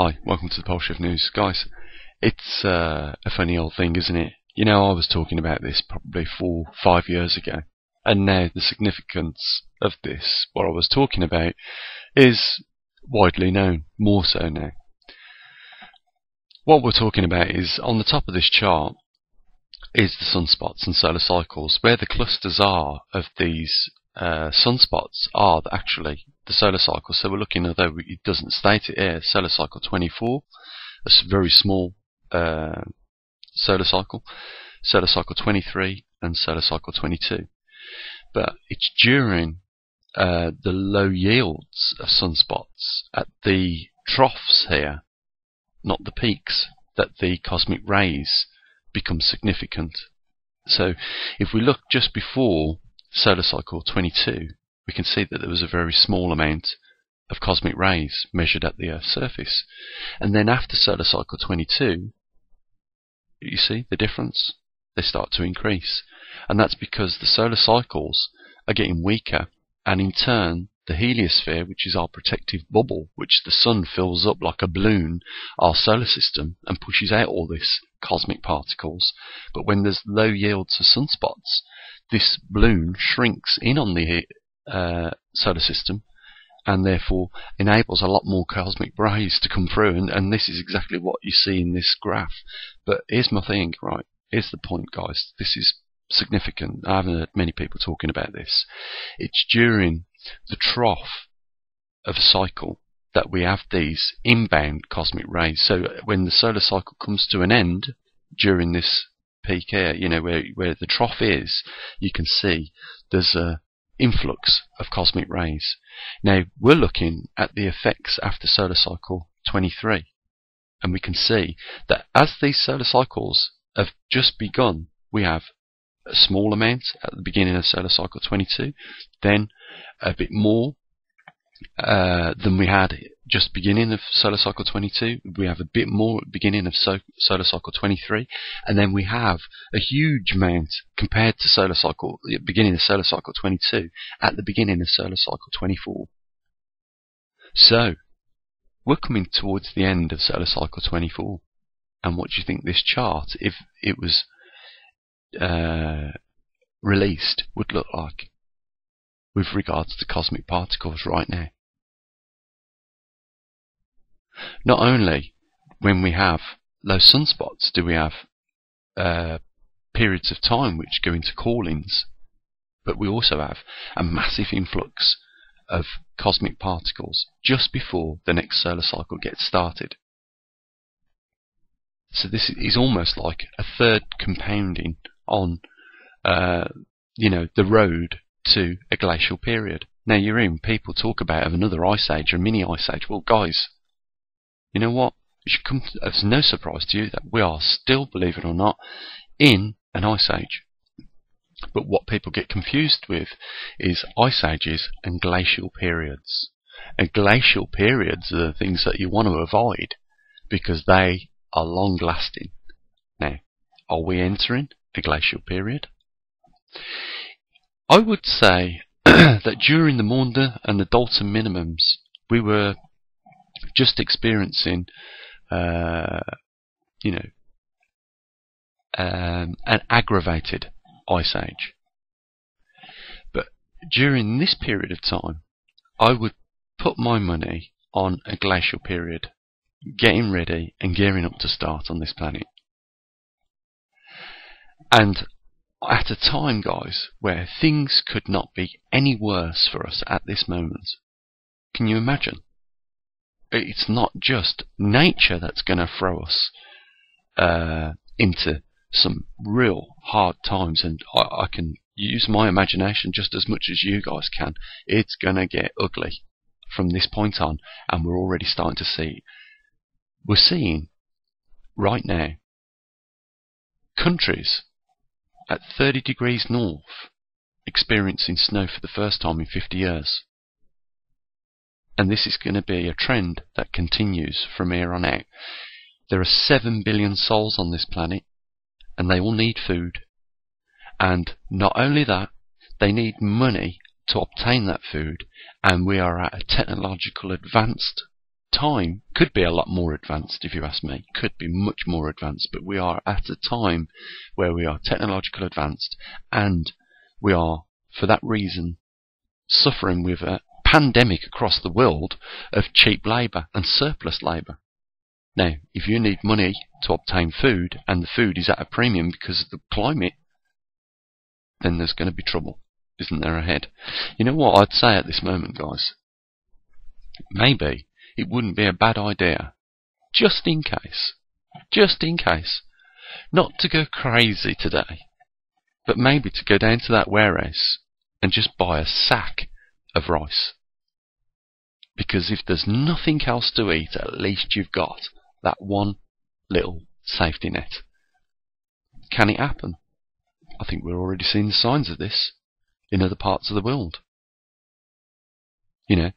Hi, welcome to the Pole Shift News. Guys, it's a funny old thing, isn't it? You know, I was talking about this probably 4-5 years ago, and now the significance of this, what I was talking about, is widely known, more so now. What we're talking about is, on the top of this chart, is the sunspots and solar cycles. Where the clusters are of these sunspots are actually the solar cycle. So we're looking, although it doesn't state it here, solar cycle 24, a very small solar cycle 23, and solar cycle 22. But it's during the low yields of sunspots at the troughs here, not the peaks, that the cosmic rays become significant. So if we look just before solar cycle 22, we can see that there was a very small amount of cosmic rays measured at the Earth's surface. And then after solar cycle 22, you see the difference? They start to increase. And that's because the solar cycles are getting weaker, and in turn the heliosphere, which is our protective bubble, which the sun fills up like a balloon, our solar system, and pushes out all this cosmic particles. But when there's low yields of sunspots, this balloon shrinks in on the solar system, and therefore enables a lot more cosmic rays to come through, and this is exactly what you see in this graph. But here's my thing, right? Here's the point, guys. This is significant. I haven't heard many people talking about this. It's during the trough of a cycle that we have these inbound cosmic rays. So when the solar cycle comes to an end during this peak here, you know, where the trough is, you can see there's a influx of cosmic rays. Now we're looking at the effects after solar cycle 23, and we can see that as these solar cycles have just begun, we have a small amount at the beginning of solar cycle 22, then a bit more than we had just beginning of solar cycle 22. We have a bit more at the beginning of solar cycle 23, and then we have a huge amount compared to solar cycle beginning of solar cycle 22 at the beginning of solar cycle 24. So we're coming towards the end of solar cycle 24, and what do you think this chart, if it was released, would look like with regards to cosmic particles right now? Not only when we have low sunspots do we have periods of time which go into call-ins, but we also have a massive influx of cosmic particles just before the next solar cycle gets started. So this is almost like a third compounding on the road to a glacial period. Now you're hearing people talk about another ice age or mini ice age. Well, guys, you know what? It's no surprise to you that we are still, believe it or not, in an ice age. But what people get confused with is ice ages and glacial periods. And glacial periods are the things that you want to avoid because they are long lasting. Now, are we entering a glacial period? I would say that during the Maunder and the Dalton minimums, we were just experiencing, an aggravated ice age. But during this period of time, I would put my money on a glacial period, getting ready and gearing up to start on this planet. And at a time, guys, where things could not be any worse for us at this moment. Can you imagine? It's not just nature that's going to throw us into some real hard times, and I can use my imagination just as much as you guys can. It's going to get ugly from this point on, and we're already starting to see. We're seeing right now countries at 30 degrees north experiencing snow for the first time in 50 years. And this is going to be a trend that continues from here on out. There are 7 billion souls on this planet, and they all need food. And not only that, they need money to obtain that food, and we are at a technological advanced time could be a lot more advanced, if you ask me. Could be much more advanced, but we are at a time where we are technological advanced, and we are, for that reason, suffering with a pandemic across the world of cheap labour and surplus labour. Now, if you need money to obtain food, and the food is at a premium because of the climate, then there's going to be trouble, isn't there, ahead? You know what I'd say at this moment, guys? Maybe it wouldn't be a bad idea, just in case, not to go crazy today, but maybe to go down to that warehouse and just buy a sack of rice. Because if there's nothing else to eat, at least you've got that one little safety net. Can it happen? I think we're already seeing the signs of this in other parts of the world. You know,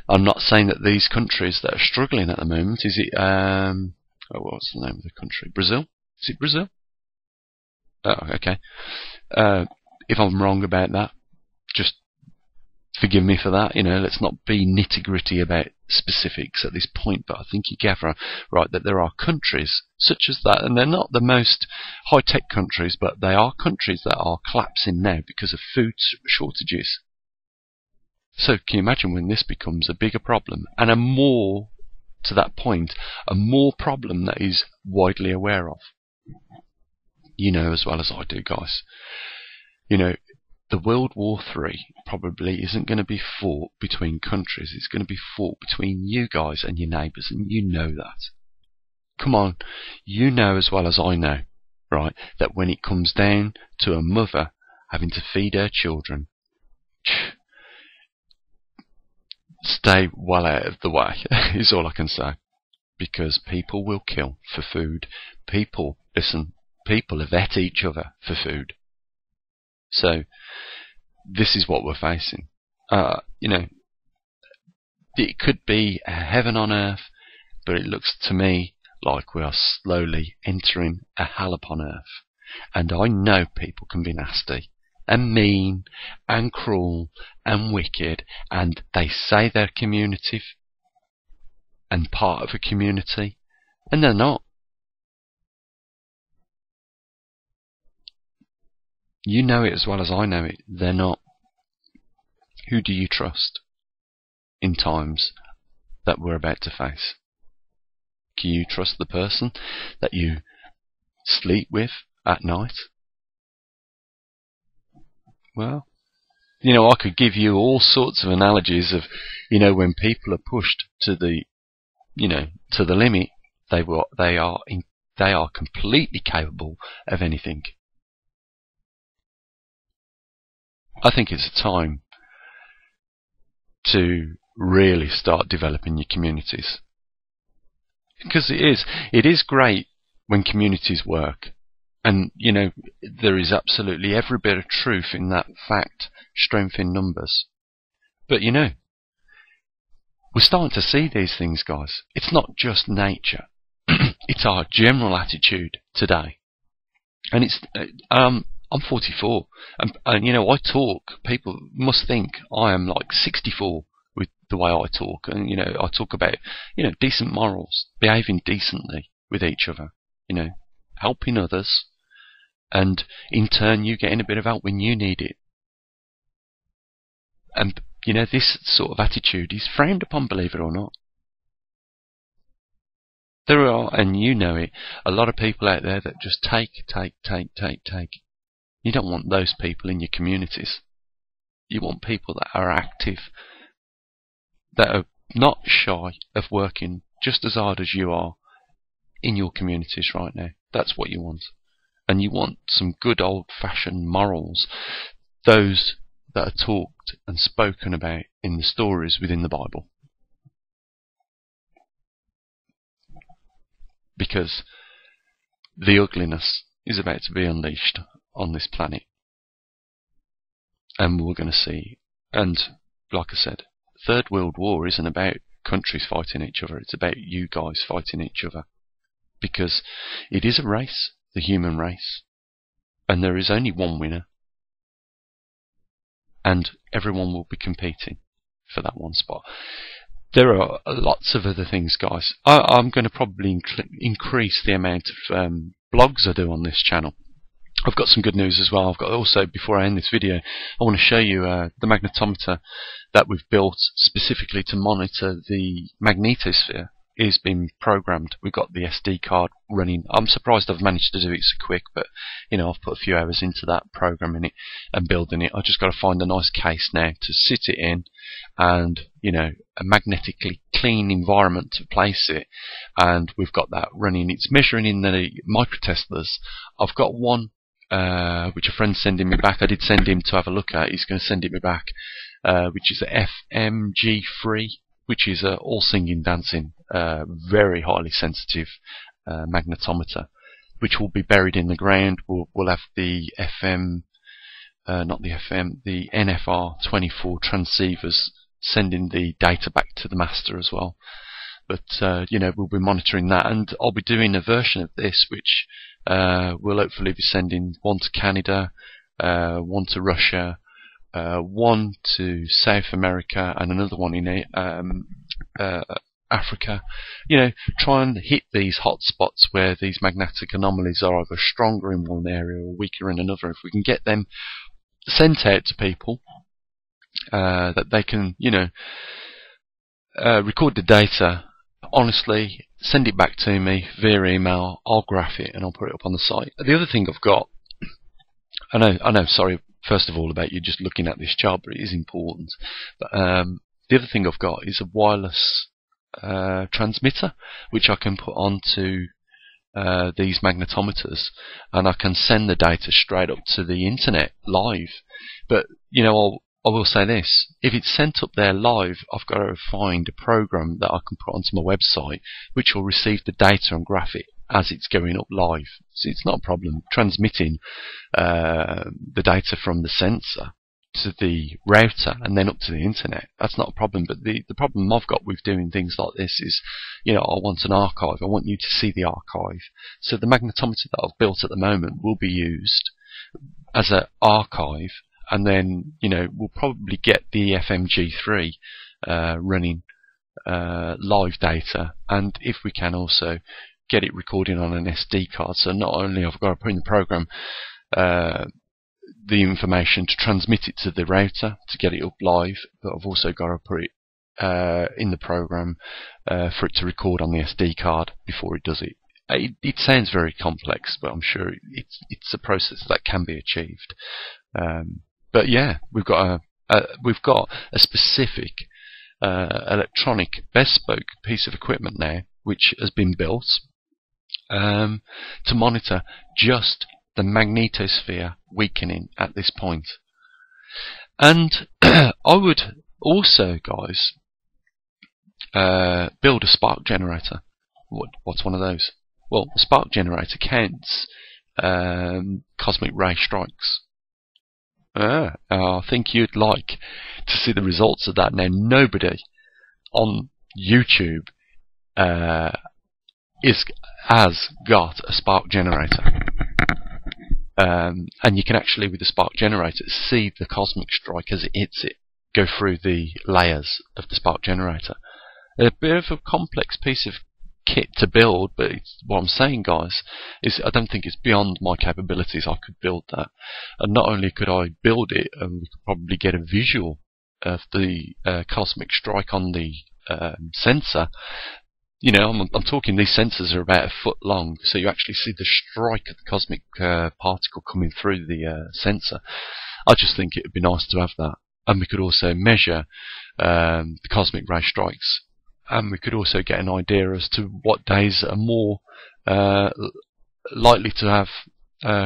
I'm not saying that these countries that are struggling at the moment, is it, what's the name of the country? Brazil? Is it Brazil? Oh, okay. If I'm wrong about that, just forgive me for that. You know, let's not be nitty-gritty about specifics at this point, but I think you gather, right, that there are countries such as that, and they're not the most high-tech countries, but they are countries that are collapsing now because of food shortages. So can you imagine when this becomes a bigger problem, and a more, to that point, a more problem that is widely aware of? You know as well as I do, guys. You know, the World War III probably isn't going to be fought between countries. It's going to be fought between you guys and your neighbours, and you know that. Come on, you know as well as I know, right, that when it comes down to a mother having to feed her children, stay well out of the way, is all I can say. Because people will kill for food. People, listen, people have ate each other for food. So, this is what we're facing. You know, it could be a heaven on earth, but it looks to me like we are slowly entering a hell upon earth. And I know people can be nasty and mean and cruel and wicked, and they say they're community and part of a community, and they're not. You know it as well as I know it. They're not. Who do you trust in times that we're about to face? Can you trust the person that you sleep with at night? Well, you know, I could give you all sorts of analogies of, you know, when people are pushed to the, you know, to the limit, they are completely capable of anything. I think it's a time to really start developing your communities. Because it is great when communities work. And, you know, there is absolutely every bit of truth in that fact, strength in numbers. But, you know, we're starting to see these things, guys. It's not just nature. It's our general attitude today. And it's, I'm 44, and you know, I talk, people must think I am like 64 with the way I talk, and you know, I talk about, you know, decent morals, behaving decently with each other, you know, helping others, and in turn you getting a bit of help when you need it. And you know, this sort of attitude is frowned upon, believe it or not. There are, and you know it, a lot of people out there that just take. You don't want those people in your communities. You want people that are active, that are not shy of working just as hard as you are in your communities right now. That's what you want. And you want some good old-fashioned morals, those that are talked and spoken about in the stories within the Bible. Because the ugliness is about to be unleashed on this planet, and we're going to see. And like I said, Third World War isn't about countries fighting each other, it's about you guys fighting each other, because it is a race, the human race, and there is only one winner, and everyone will be competing for that one spot. There are lots of other things, guys. I'm going to probably increase the amount of blogs I do on this channel. I've got some good news as well. I've got also, before I end this video, I want to show you the magnetometer that we've built specifically to monitor the magnetosphere is being programmed. We've got the SD card running. I'm surprised I've managed to do it so quick, but you know, I've put a few hours into that, programming it and building it. I've just got to find a nice case now to sit it in, and you know, a magnetically clean environment to place it, and we've got that running. It's measuring in the microteslers. I've got one which a friend's sending me back. I did send him to have a look at. He's going to send it me back, which is a FMG3, which is all singing, dancing, very highly sensitive magnetometer, which will be buried in the ground. We'll have the the NFR24 transceivers sending the data back to the master as well. But you know, we'll be monitoring that, and I'll be doing a version of this which we'll hopefully be sending one to Canada, one to Russia, one to South America, and another one in Africa. You know, try and hit these hot spots where these magnetic anomalies are either stronger in one area or weaker in another. If we can get them sent out to people, that they can, you know, record the data, honestly, send it back to me via email. I'll graph it and I'll put it up on the site. The other thing I've got, I know, sorry, first of all, about you just looking at this chart, but it is important. But the other thing I've got is a wireless transmitter, which I can put onto these magnetometers, and I can send the data straight up to the internet live. But you know, I will say this: if it's sent up there live, I've got to find a program that I can put onto my website, which will receive the data and graph it as it's going up live. So it's not a problem transmitting the data from the sensor to the router and then up to the internet. That's not a problem. But the problem I've got with doing things like this is, you know, I want an archive. I want you to see the archive. So the magnetometer that I've built at the moment will be used as an archive, and then, you know, we'll probably get the FMG3 running live data, and if we can also get it recording on an SD card. So not only have I got to put in the program the information to transmit it to the router to get it up live, but I've also got to put it in the program for it to record on the SD card before it does it. It sounds very complex, but I'm sure it's a process that can be achieved. But yeah, we've got a specific electronic bespoke piece of equipment now, which has been built to monitor just the magnetosphere weakening at this point. And I would also, guys, build a spark generator. What's one of those? Well, a spark generator counts cosmic ray strikes. I think you'd like to see the results of that. Now, nobody on YouTube has got a spark generator. And you can actually, with the spark generator, see the cosmic strike as it hits it go through the layers of the spark generator. A bit of a complex piece of kit to build, but what I'm saying, guys, is I don't think it's beyond my capabilities. I could build that, and not only could I build it, we could probably get a visual of the cosmic strike on the sensor. You know, I'm talking, these sensors are about 1 foot long, so you actually see the strike of the cosmic particle coming through the sensor. I just think it would be nice to have that, and we could also measure the cosmic ray strikes. And we could also get an idea as to what days are more likely to have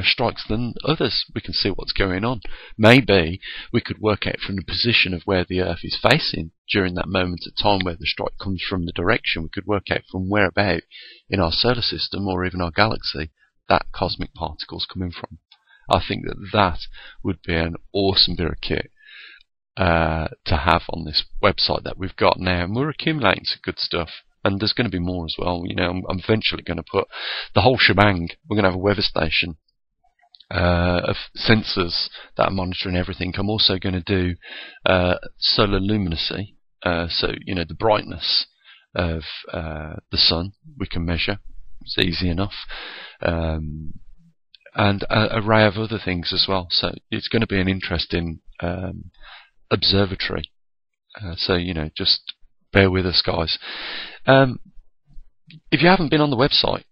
strikes than others. We can see what's going on. Maybe we could work out from the position of where the Earth is facing during that moment of time where the strike comes from, the direction. We could work out from whereabout in our solar system or even our galaxy that cosmic particle's coming from. I think that would be an awesome bit of kit to have on this website that we've got now, and we're accumulating some good stuff, and there's going to be more as well. You know, I'm eventually going to put the whole shebang. We're going to have a weather station of sensors that are monitoring everything. I'm also going to do solar luminosity, So the brightness of the sun we can measure. It's easy enough. And an array of other things as well. So it's going to be an interesting observatory. So just bear with us, guys. If you haven't been on the website,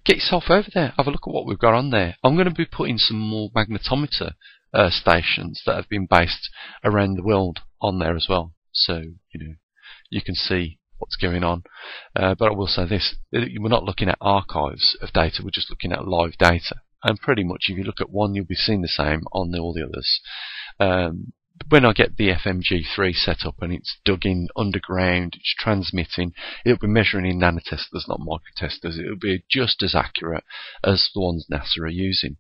get yourself over there. Have a look at what we've got on there. I'm going to be putting some more magnetometer stations that have been based around the world on there as well. So you can see what's going on. But I will say this: we're not looking at archives of data. We're just looking at live data. And pretty much, if you look at one, you'll be seeing the same on all the others. When I get the FMG3 set up and it's dug in underground, it's transmitting, it'll be measuring in nanotesters, not microtesters. It'll be just as accurate as the ones NASA are using.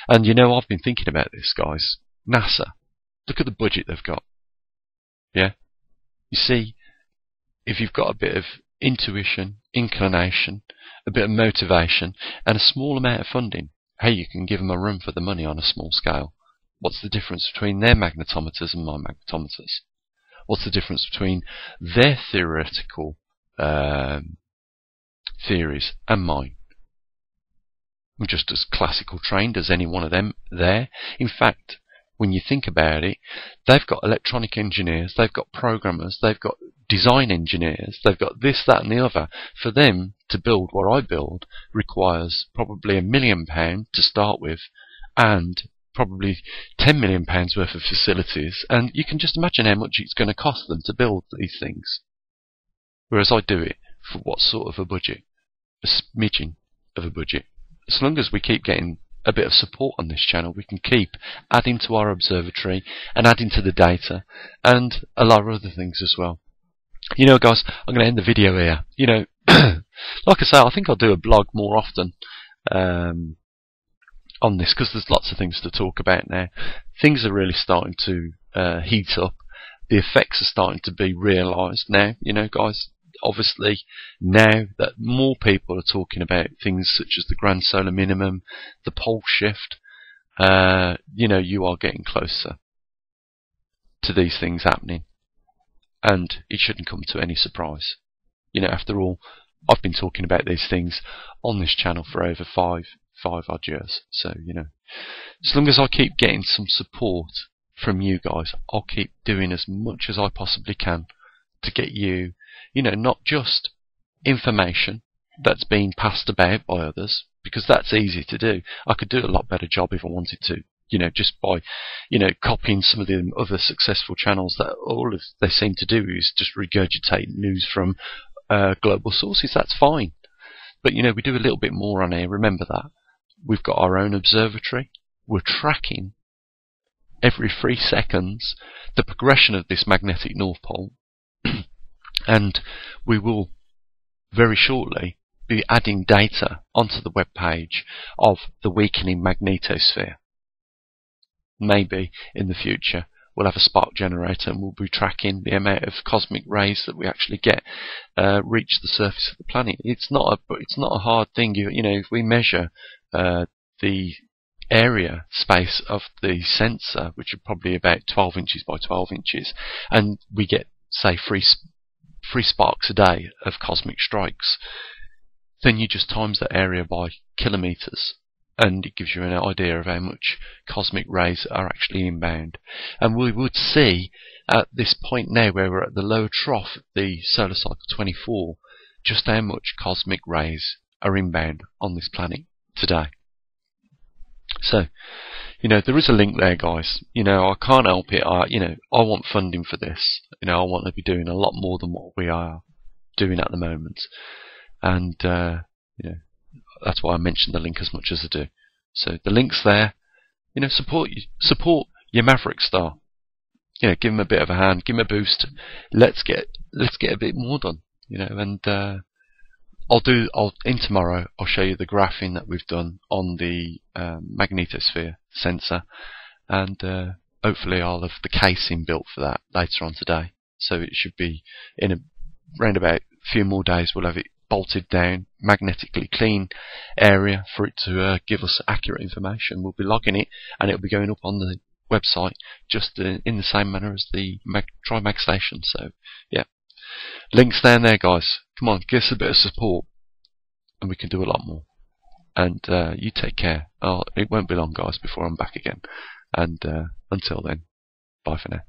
And I've been thinking about this, guys. NASA, look at the budget they've got. Yeah? You see, if you've got a bit of intuition, inclination, a bit of motivation, and a small amount of funding, hey, you can give them a run for the money on a small scale. What's the difference between their magnetometers and my magnetometers? What's the difference between their theoretical theories and mine? I'm just as classical trained as any one of them there. In fact, when you think about it, they've got electronic engineers, they've got programmers, they've got design engineers, they've got this, that and the other. For them to build what I build requires probably £1 million to start with, and probably £10 million worth of facilities, and you can just imagine how much it's going to cost them to build these things. Whereas I do it for what sort of a budget? A smidgen of a budget. As long as we keep getting a bit of support on this channel, we can keep adding to our observatory and adding to the data and a lot of other things as well. Guys, I'm going to end the video here. Like I say, I think I'll do a blog more often on this, because there's lots of things to talk about now. Things are really starting to heat up. The effects are starting to be realised now, guys. Obviously, now that more people are talking about things such as the grand solar minimum, the pole shift, you are getting closer to these things happening. And it shouldn't come to any surprise. After all, I've been talking about these things on this channel for over five odd years. So, as long as I keep getting some support from you guys, I'll keep doing as much as I possibly can to get you, not just information that's being passed about by others, because that's easy to do. I could do a lot better job if I wanted to, just by, copying some of the other successful channels that all of they seem to do is just regurgitate news from global sources. That's fine. But, we do a little bit more on here. Remember that. We've got our own observatory. We're tracking every 3 seconds the progression of this magnetic North Pole. And we will very shortly be adding data onto the web page of the weakening magnetosphere. Maybe in the future we'll have a spark generator and we'll be tracking the amount of cosmic rays that we actually get reach the surface of the planet. It's not a hard thing. If we measure the area space of the sensor, which are probably about 12 inches by 12 inches, and we get, say, 3 sparks a day of cosmic strikes, then you just times that area by kilometres, and it gives you an idea of how much cosmic rays are actually inbound. And we would see at this point now, where we're at the lower trough of the solar cycle 24, just how much cosmic rays are inbound on this planet today. So, there is a link there, guys. I can't help it. I want funding for this. I want to be doing a lot more than what we are doing at the moment. And, that's why I mentioned the link as much as I do. So the link's there. Support your maverickstar. Give him a bit of a hand, give him a boost. Let's get a bit more done. And in tomorrow I'll show you the graphing that we've done on the magnetosphere sensor, and hopefully I'll have the casing built for that later on today. So it should be in around about a few more days. We'll have it bolted down, magnetically clean area for it to give us accurate information. We'll be logging it, and it'll be going up on the website, just in the same manner as the TriMag station. So yeah, links down there, guys. Come on, give us a bit of support, and we can do a lot more. And you take care. It won't be long, guys, before I'm back again. And until then, bye for now.